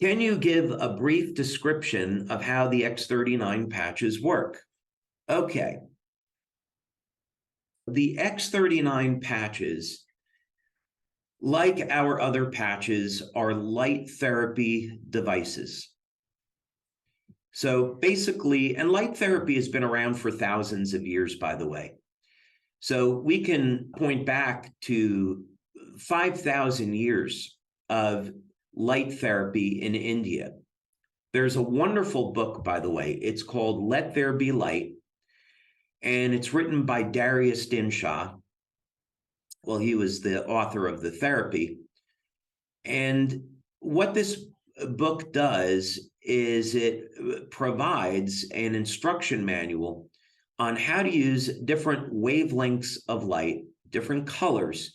Can you give a brief description of how the X39 patches work? Okay. The X39 patches, like our other patches, are light therapy devices. So basically, and light therapy has been around for thousands of years, by the way. So we can point back to 5,000 years of light therapy in India. There's a wonderful book, by the way. It's called Let There Be Light, and it's written by Darius Dinshaw. Well, he was the author of the therapy. And what this book does is it provides an instruction manual on how to use different wavelengths of light, different colors,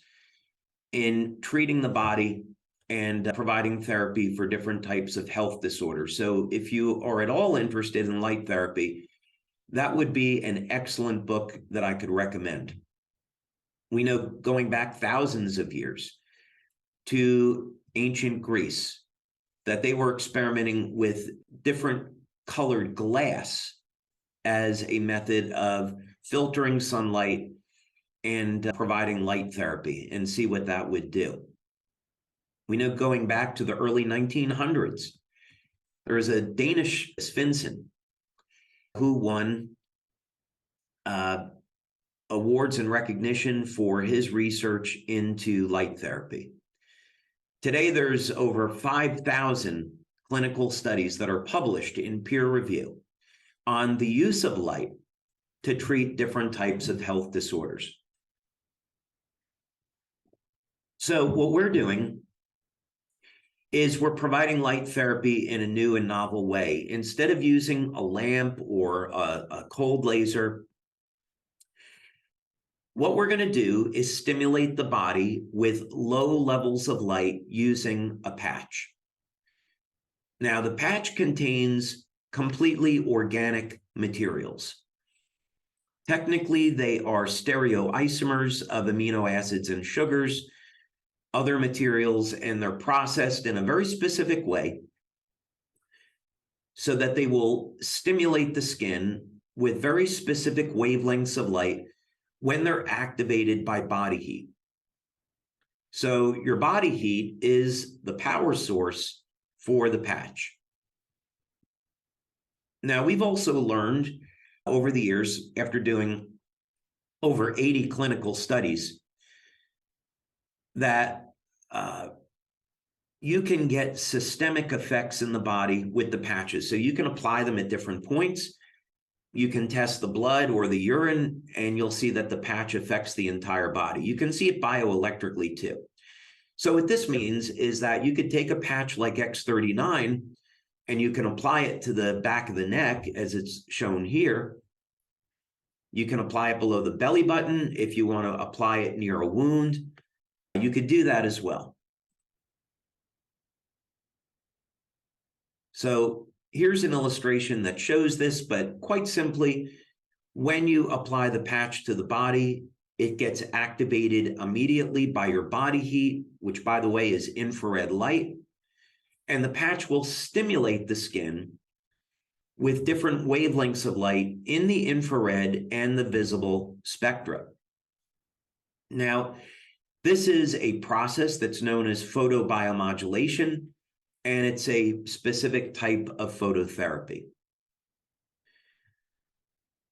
in treating the body and providing therapy for different types of health disorders. So if you are at all interested in light therapy, that would be an excellent book that I could recommend. We know, going back thousands of years to ancient Greece, that they were experimenting with different colored glass as a method of filtering sunlight and providing light therapy, and see what that would do. We know, going back to the early 1900s, there was a Danish Svendsen who won awards and recognition for his research into light therapy. Today, there's over 5,000 clinical studies that are published in peer review on the use of light to treat different types of health disorders. So what we're doing is we're providing light therapy in a new and novel way. Instead of using a lamp or a cold laser, what we're going to do is stimulate the body with low levels of light using a patch. Now, the patch contains completely organic materials. Technically, they are stereoisomers of amino acids and sugars, other materials, and they're processed in a very specific way so that they will stimulate the skin with very specific wavelengths of light when they're activated by body heat. So your body heat is the power source for the patch. Now, we've also learned over the years, after doing over 80 clinical studies, that you can get systemic effects in the body with the patches. So you can apply them at different points. You can test the blood or the urine, and you'll see that the patch affects the entire body. You can see it bioelectrically too. So what this means is that you could take a patch like X39 and you can apply it to the back of the neck, as it's shown here. You can apply it below the belly button. If you want to apply it near a wound, you could do that as well. So here's an illustration that shows this, but quite simply, when you apply the patch to the body, it gets activated immediately by your body heat, which, by the way, is infrared light, and the patch will stimulate the skin with different wavelengths of light in the infrared and the visible spectra. Now, this is a process that's known as photobiomodulation, and it's a specific type of phototherapy.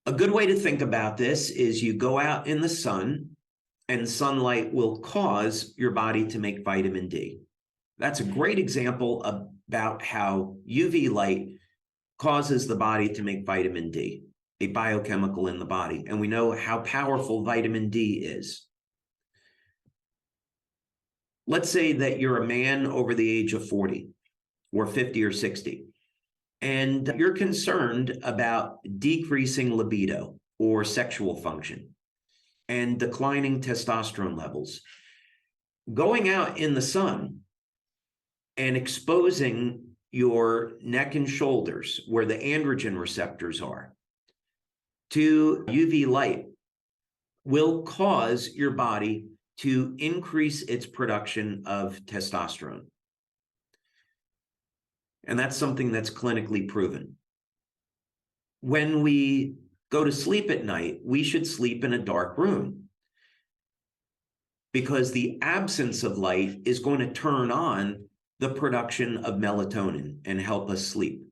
A good way to think about this is you go out in the sun, and sunlight will cause your body to make vitamin D. That's a great example about how UV light causes the body to make vitamin D, a biochemical in the body. And we know how powerful vitamin D is. Let's say that you're a man over the age of 40 or 50 or 60, and you're concerned about decreasing libido or sexual function and declining testosterone levels. Going out in the sun and exposing your neck and shoulders, where the androgen receptors are, to UV light will cause your body to increase its production of testosterone. And that's something that's clinically proven. When we go to sleep at night, we should sleep in a dark room, because the absence of light is going to turn on the production of melatonin and help us sleep.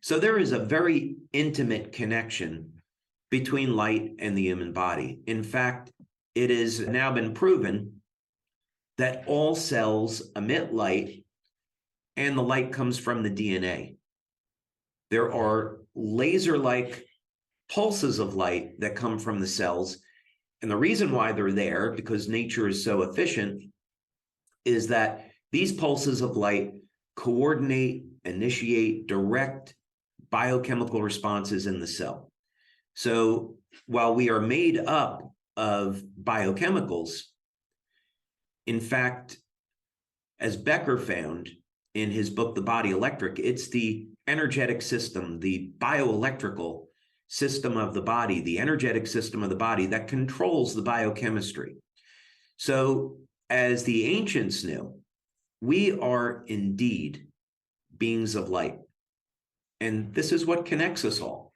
So there is a very intimate connection between light and the human body. In fact, it has now been proven that all cells emit light, and the light comes from the DNA. There are laser-like pulses of light that come from the cells. And the reason why they're there, because nature is so efficient, is that these pulses of light coordinate, initiate, direct biochemical responses in the cell. So while we are made up of biochemicals, in fact, as Becker found in his book, The Body Electric, it's the energetic system, the bioelectrical system of the body, the energetic system of the body that controls the biochemistry. So as the ancients knew, we are indeed beings of light. And this is what connects us all.